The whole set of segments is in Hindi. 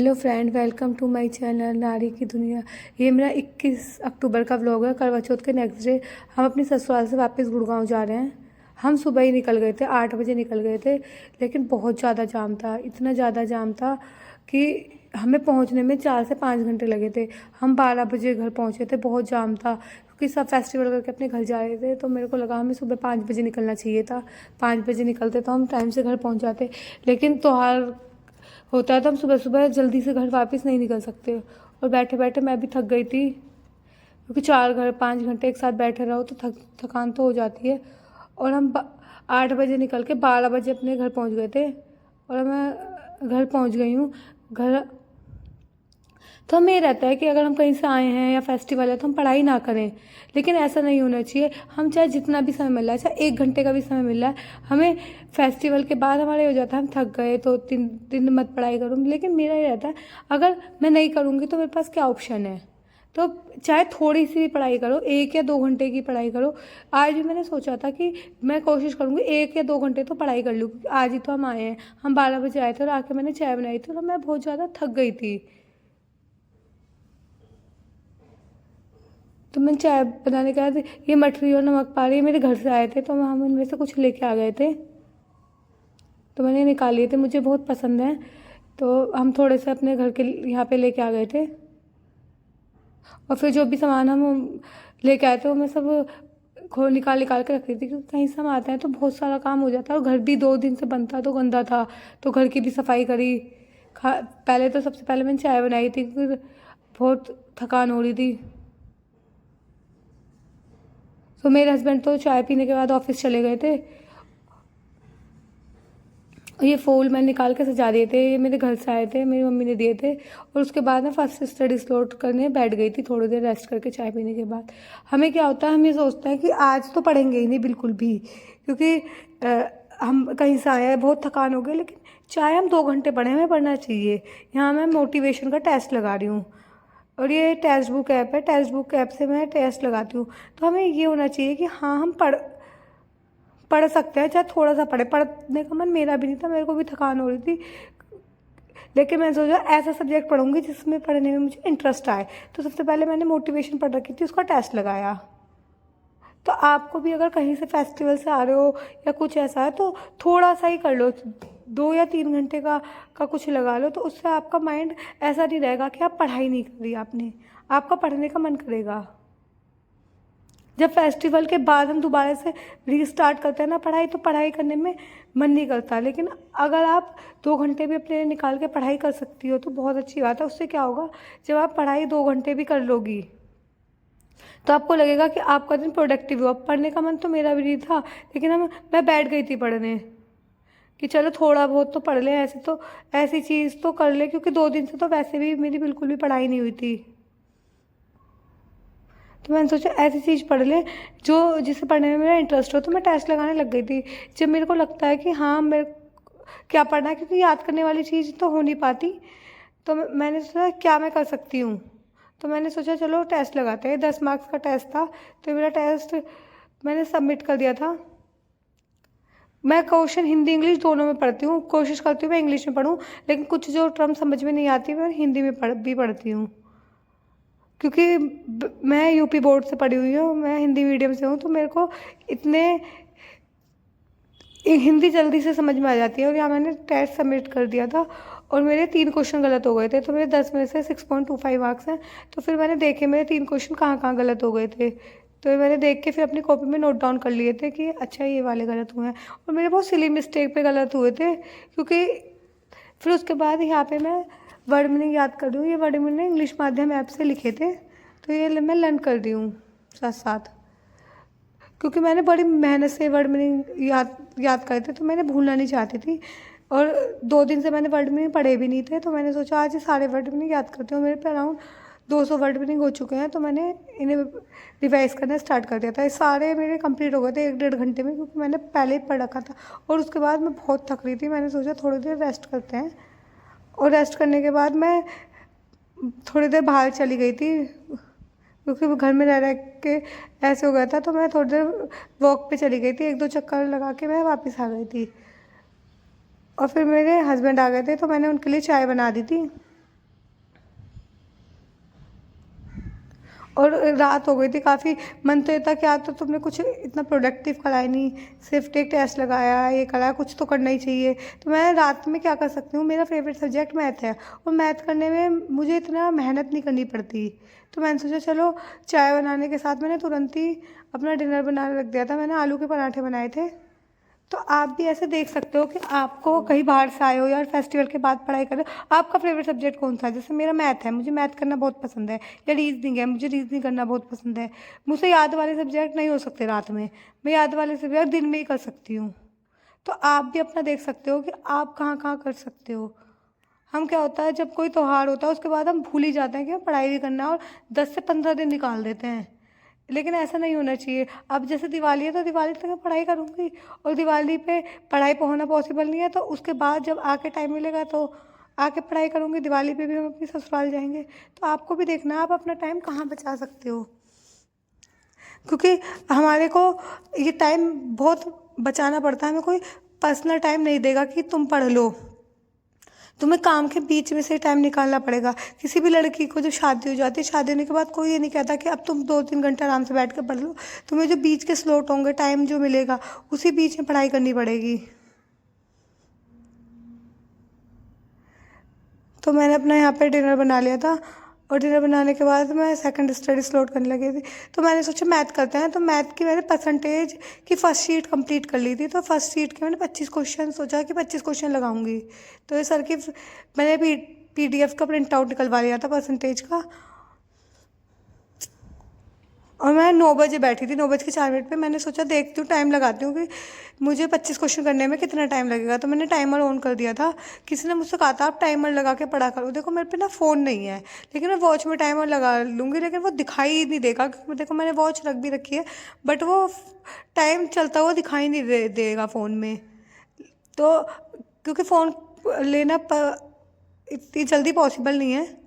Hello friend, welcome to my channel नारी की दुनिया। ये मेरा 21 अक्टूबर का व्लॉग है। करवा चौथ के नेक्स्ट डे हम अपनी ससुराल से वापस गुड़गांव जा रहे हैं। हम सुबह ही निकल गए थे, 8 बजे निकल गए थे, लेकिन बहुत ज़्यादा जाम था। इतना ज़्यादा जाम था कि हमें पहुंचने में 4 से 5 घंटे लगे थे। हम 12 बजे घर पहुंचे थे। बहुत जाम था क्योंकि सब फेस्टिवल करके अपने घर जा रहे थे। तो मेरे को लगा हमें सुबह 5 बजे निकलना चाहिए था। 5 बजे निकलते तो हम टाइम से घर पहुंच जाते, लेकिन त्योहार होता है तो हम सुबह सुबह जल्दी से घर वापस नहीं निकल सकते। और बैठे बैठे मैं भी थक गई थी, क्योंकि 4 5 घंटे एक साथ बैठे रहो तो थकान तो हो जाती है। और हम 8 बजे निकल के 12 बजे अपने घर पहुंच गए थे। और मैं घर पहुंच गई हूँ। घर तो हमें ये रहता है कि अगर हम कहीं से आए हैं या फेस्टिवल है तो हम पढ़ाई ना करें, लेकिन ऐसा नहीं होना चाहिए। हम चाहे जितना भी समय मिल रहा है, चाहे 1 घंटे का भी समय मिल रहा है, हमें फेस्टिवल के बाद हमारा हो जाता है हम थक गए तो 3 दिन मत पढ़ाई करूँ। लेकिन मेरा ये रहता है अगर मैं नहीं करूँगी तो मेरे पास क्या ऑप्शन है। तो चाहे थोड़ी सी भी पढ़ाई करो, 1 या 2 घंटे की पढ़ाई करो। आज भी मैंने सोचा था कि मैं कोशिश करूँगी 1 या 2 घंटे तो पढ़ाई कर लूँ, क्योंकि आज ही तो हम आए हैं। हम 12 बजे आए थे और आके मैंने चाय बनाई थी और मैं बहुत ज़्यादा थक गई थी। तो मैं चाय बनाने के बाद ये मठरी और नमक पारे मेरे घर से आए थे, तो हम इनमें से कुछ लेके आ गए थे, तो मैंने निकाल लिए थे। मुझे बहुत पसंद है, तो हम थोड़े से अपने घर के यहाँ पे लेके आ गए थे। और फिर जो भी सामान हम लेके आए थे वो मैं सब निकाल निकाल के रख रही थी, क्योंकि कहीं से हम आते हैं तो बहुत सारा काम हो जाता है। और घर भी 2 दिन से बनता तो गंदा था, तो घर की भी सफाई करी। पहले तो सबसे पहले मैंने चाय बनाई थी, क्योंकि बहुत थकान हो रही थी। तो मेरे हस्बैंड तो चाय पीने के बाद ऑफिस चले गए थे। और ये फूल मैंने निकाल के सजा दिए थे, ये मेरे घर से आए थे, मेरी मम्मी ने दिए थे। और उसके बाद मैं फर्स्ट स्टडी स्लोट करने बैठ गई थी, थोड़ी देर रेस्ट करके चाय पीने के बाद। हमें क्या होता है, हम ये सोचते हैं कि आज तो पढ़ेंगे ही नहीं बिल्कुल भी, क्योंकि हम कहीं से आए हैं, बहुत थकान हो गई। लेकिन चाहे हम 2 घंटे पढ़ें, हमें पढ़ना चाहिए। यहाँ मैं मोटिवेशन का टेस्ट लगा रही हूँ, और ये टेक्स्ट बुक ऐप है। टेक्स्ट बुक ऐप से मैं टेस्ट लगाती हूँ। तो हमें ये होना चाहिए कि हाँ, हम पढ़ पढ़ सकते हैं, चाहे थोड़ा सा पढ़े। पढ़ने का मन मेरा भी नहीं था, मेरे को भी थकान हो रही थी, लेकिन मैंने सोचा ऐसा सब्जेक्ट पढ़ूंगी जिसमें पढ़ने में मुझे इंटरेस्ट आए। तो सबसे पहले मैंने मोटिवेशन पढ़ रखी थी, उसका टेस्ट लगाया। तो आपको भी अगर कहीं से फेस्टिवल से आ रहे हो या कुछ ऐसा है तो थोड़ा सा ही कर लो, 2 या 3 घंटे का कुछ लगा लो। तो उससे आपका माइंड ऐसा नहीं रहेगा कि आप पढ़ाई नहीं करी आपने, आपका पढ़ने का मन करेगा। जब फेस्टिवल के बाद हम दोबारा से रीस्टार्ट करते हैं ना पढ़ाई, तो पढ़ाई करने में मन नहीं करता। लेकिन अगर आप 2 घंटे भी अपने लिए निकाल के पढ़ाई कर सकती हो तो बहुत अच्छी बात है। उससे क्या होगा, जब आप पढ़ाई 2 घंटे भी कर लोगी तो आपको लगेगा कि आपका दिन प्रोडक्टिव हुआ। पढ़ने का मन तो मेरा भी नहीं था, लेकिन मैं बैठ गई थी पढ़ने कि चलो थोड़ा बहुत तो पढ़ लें, ऐसे तो ऐसी चीज़ तो कर ले, क्योंकि 2 दिन से तो वैसे भी मेरी बिल्कुल भी पढ़ाई नहीं हुई थी। तो मैंने सोचा ऐसी चीज़ पढ़ ले जो जिसे पढ़ने में मेरा इंटरेस्ट हो। तो मैं टेस्ट लगाने लग गई थी। जब मेरे को लगता है कि हाँ, मेरे क्या पढ़ना है, क्योंकि याद करने वाली चीज़ तो हो नहीं पाती, तो मैंने सोचा क्या मैं कर सकती हूँ। तो मैंने सोचा चलो टेस्ट लगाते हैं। 10 मार्क्स का टेस्ट था, तो मेरा टेस्ट मैंने सबमिट कर दिया था। मैं क्वेश्चन हिंदी इंग्लिश दोनों में पढ़ती हूँ, कोशिश करती हूँ मैं इंग्लिश में पढूं, लेकिन कुछ जो टर्म समझ में नहीं आती मैं हिंदी में भी पढ़ती हूँ, क्योंकि मैं यूपी बोर्ड से पढ़ी हुई हूँ, मैं हिंदी मीडियम से हूँ। तो मेरे को इतने हिंदी जल्दी से समझ में आ जाती है। और यहाँ मैंने टेस्ट सबमिट कर दिया था और मेरे 3 क्वेश्चन गलत हो गए थे, तो मेरे 10 में से 6.25 मार्क्स हैं। तो फिर मैंने देखे मेरे 3 क्वेश्चन कहाँ कहाँ गलत हो गए थे, तो मैंने देख के फिर अपनी कॉपी में नोट डाउन कर लिए थे कि अच्छा ये वाले गलत हुए हैं। और मेरे बहुत सिली मिस्टेक पे गलत हुए थे, क्योंकि फिर उसके बाद यहाँ पे मैं वर्ड मीनिंग याद कर रही हूँ। ये वर्ड मीनिंग इंग्लिश माध्यम ऐप से लिखे थे, तो ये मैं लर्न कर रही हूँ साथ साथ, क्योंकि मैंने बड़ी मेहनत से वर्ड मीनिंग याद करे थे, तो मैंने भूलना नहीं चाहती थी। और 2 दिन से मैंने वर्ड मीनिंग पढ़े भी नहीं थे, तो मैंने सोचा आज ये सारे वर्ड मीनिंग याद करती हूँ। मेरे पे अराउंड 200 वर्ड मीनिंग हो चुके हैं, तो मैंने इन्हें रिवाइज करना स्टार्ट कर दिया था। ये सारे मेरे कंप्लीट हो गए थे 1 डेढ़ घंटे में, क्योंकि मैंने पहले ही पढ़ रखा था। और उसके बाद मैं बहुत थक रही थी, मैंने सोचा थोड़ी देर रेस्ट करते हैं। और रेस्ट करने के बाद मैं थोड़ी देर बाहर चली गई थी, क्योंकि वो घर में रह के ऐसे हो गया था। तो मैं थोड़ी देर वॉक पे चली गई थी, 1 2 चक्कर लगा के मैं वापस आ गई थी। और फिर मेरे हस्बैंड आ गए थे, तो मैंने उनके लिए चाय बना दी थी। और रात हो गई थी काफ़ी। मन तो ये था कि आज तो तुमने कुछ इतना प्रोडक्टिव कराया नहीं, सिर्फ एक टेस्ट लगाया, ये कराया, कुछ तो करना ही चाहिए। तो मैं रात में क्या कर सकती हूँ, मेरा फेवरेट सब्जेक्ट मैथ है और मैथ करने में मुझे इतना मेहनत नहीं करनी पड़ती। तो मैंने सोचा चलो चाय बनाने के साथ मैंने तुरंत ही अपना डिनर बनाने लग दिया था। मैंने आलू के पराठे बनाए थे। तो आप भी ऐसे देख सकते हो कि आपको कहीं बाहर से आए हो या फेस्टिवल के बाद पढ़ाई कर रहे हो, आपका फेवरेट सब्जेक्ट कौन सा है। जैसे मेरा मैथ है, मुझे मैथ करना बहुत पसंद है, या रीजनिंग है, मुझे रीजनिंग करना बहुत पसंद है। मुझसे याद वाले सब्जेक्ट नहीं हो सकते रात में, मैं याद वाले सब्जेक्ट दिन में ही कर सकती हूँ। तो आप भी अपना देख सकते हो कि आप कहाँ कहाँ कर सकते हो। हम क्या होता है, जब कोई त्यौहार होता है उसके बाद हम भूल ही जाते हैं कि हमें पढ़ाई भी करना है और 10 से 15 दिन निकाल देते हैं। लेकिन ऐसा नहीं होना चाहिए। अब जैसे दिवाली है तो दिवाली तक मैं पढ़ाई करूँगी, और दिवाली पे पढ़ाई पे होना पॉसिबल नहीं है तो उसके बाद जब आके टाइम मिलेगा तो आके पढ़ाई करूँगी। दिवाली पे भी हम अपनी ससुराल जाएंगे। तो आपको भी देखना है आप अपना टाइम कहाँ बचा सकते हो, क्योंकि हमारे को ये टाइम बहुत बचाना पड़ता है। हमें कोई पर्सनल टाइम नहीं देगा कि तुम पढ़ लो, तुम्हें काम के बीच में से टाइम निकालना पड़ेगा। किसी भी लड़की को जब शादी हो जाती है, शादी होने के बाद कोई ये नहीं कहता कि अब तुम 2-3 घंटा आराम से बैठ कर पढ़ लो। तुम्हें जो बीच के स्लॉट होंगे, टाइम जो मिलेगा, उसी बीच में पढ़ाई करनी पड़ेगी। तो मैंने अपना यहाँ पे डिनर बना लिया था, और डिनर बनाने के बाद मैं सेकंड स्टडी स्लॉट करने लगी थी। तो मैंने सोचा मैथ करते हैं, तो मैथ की मैंने परसेंटेज की फर्स्ट शीट कंप्लीट कर ली थी। तो फर्स्ट शीट के मैंने 25 क्वेश्चन सोचा कि 25 क्वेश्चन लगाऊंगी। तो ये सर की मैंने PDF का प्रिंट आउट निकलवा लिया था परसेंटेज का। और मैं 9 बजे बैठी थी, 9:04 पे। मैंने सोचा देखती हूँ, टाइम लगाती हूँ कि मुझे 25 क्वेश्चन करने में कितना टाइम लगेगा। तो मैंने टाइमर ऑन कर दिया था। किसी ने मुझसे कहा था आप टाइमर लगा के पढ़ा करो। देखो मेरे पे ना फ़ोन नहीं है, लेकिन मैं वॉच में टाइमर लगा लूँगी, लेकिन वो दिखाई ही नहीं देगा। क्योंकि देखो मैंने वॉच रख भी रखी है, बट वो टाइम चलता हुआ दिखाई नहीं देगा फ़ोन में। तो क्योंकि फ़ोन लेना इतनी जल्दी पॉसिबल नहीं है।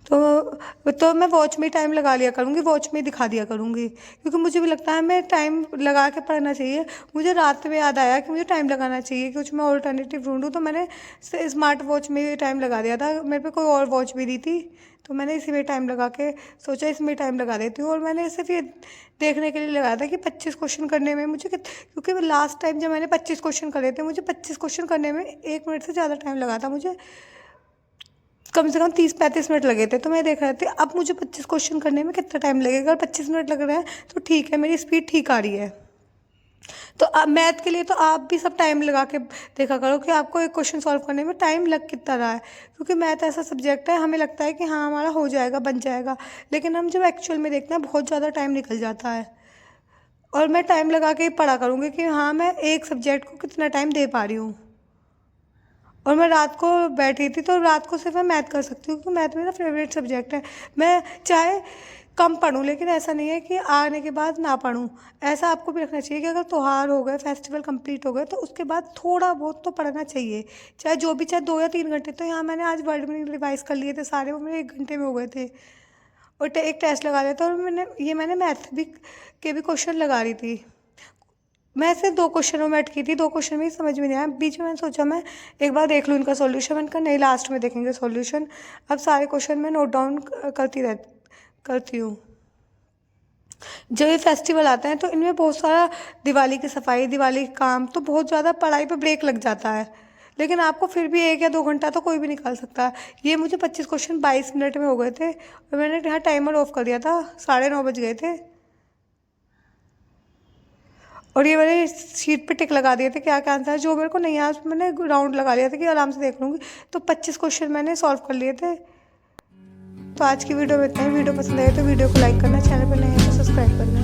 तो मैं वॉच में टाइम लगा लिया करूँगी, वॉच में दिखा दिया करूँगी, क्योंकि मुझे भी लगता है मैं टाइम लगा के पढ़ना चाहिए। मुझे रात में याद आया कि मुझे टाइम लगाना चाहिए, कुछ मैं ऑल्टरनेटिव ढूंढूँ। तो मैंने स्मार्ट वॉच में टाइम लगा दिया था। मेरे पे कोई और वॉच भी नहीं थी, तो मैंने इसी में टाइम लगा के सोचा इसमें टाइम लगा देती हूँ। और मैंने सिर्फ ये देखने के लिए लगाया था कि 25 क्वेश्चन करने में मुझे क्योंकि लास्ट टाइम जब मैंने 25 क्वेश्चन करे थे, मुझे 25 क्वेश्चन करने में 1 मिनट से ज़्यादा टाइम लगा था। मुझे कम से कम 30-35 मिनट लगे थे। तो मैं देख रही थी अब मुझे 25 क्वेश्चन करने में कितना टाइम लगेगा। अगर 25 मिनट लग रहे हैं तो ठीक है, मेरी स्पीड ठीक आ रही है। तो अब मैथ के लिए तो आप भी सब टाइम लगा के देखा करो कि आपको एक क्वेश्चन सॉल्व करने में टाइम लग कितना रहा है। क्योंकि मैथ ऐसा सब्जेक्ट है, हमें लगता है कि हाँ हमारा हो जाएगा, बन जाएगा, लेकिन हम जब एक्चुअल में देखते हैं बहुत ज़्यादा टाइम निकल जाता है। और मैं टाइम लगा के ही पढ़ा करूँगी कि हाँ मैं एक सब्जेक्ट को कितना टाइम दे पा रही हूँ। और मैं रात को बैठी थी, तो रात को सिर्फ मैं मैथ कर सकती हूँ, क्योंकि मैथ मेरा फेवरेट सब्जेक्ट है। मैं चाहे कम पढूँ, लेकिन ऐसा नहीं है कि आने के बाद ना पढूँ। ऐसा आपको भी रखना चाहिए कि अगर त्यौहार हो गए, फेस्टिवल कंप्लीट हो गए, तो उसके बाद थोड़ा बहुत तो पढ़ना चाहिए, चाहे जो भी, चाहे 2 या 3 घंटे। तो यहाँ मैंने आज वर्ड मीनिंग रिवाइज़ कर लिए थे सारे, वो मेरे 1 घंटे में हो गए थे। और एक टेस्ट लगा लिया था। और मैंने मैथ के भी क्वेश्चन लगा रही थी। मैं सिर्फ 2 क्वेश्चनों में अटकी थी, 2 क्वेश्चन में ही समझ में नहीं आया। बीच में मैंने सोचा मैं एक बार देख लूँ इनका सॉल्यूशन। मैंने कहा नहीं, लास्ट में देखेंगे सॉल्यूशन। अब सारे क्वेश्चन मैं नोट डाउन करती हूँ। जब ये फेस्टिवल आते हैं तो इनमें बहुत सारा दिवाली की सफाई, दिवाली के काम, तो बहुत ज़्यादा पढ़ाई पे ब्रेक लग जाता है। लेकिन आपको फिर भी 1 या 2 घंटा तो कोई भी निकाल सकता है। ये मुझे 25 क्वेश्चन 22 मिनट में हो गए थे, और मैंने यहाँ टाइमर ऑफ कर दिया था, 9:30 बज गए थे। और ये मैंने शीट पे टिक लगा दिए थे क्या क्या आंसर है। जो मेरे को नहीं आया मैंने राउंड लगा लिया था कि आराम से देख लूँगी। तो 25 क्वेश्चन मैंने सॉल्व कर लिए थे। तो आज की वीडियो में इतना ही। वीडियो पसंद आए तो वीडियो को लाइक करना, चैनल पर नए हैं तो सब्सक्राइब करना।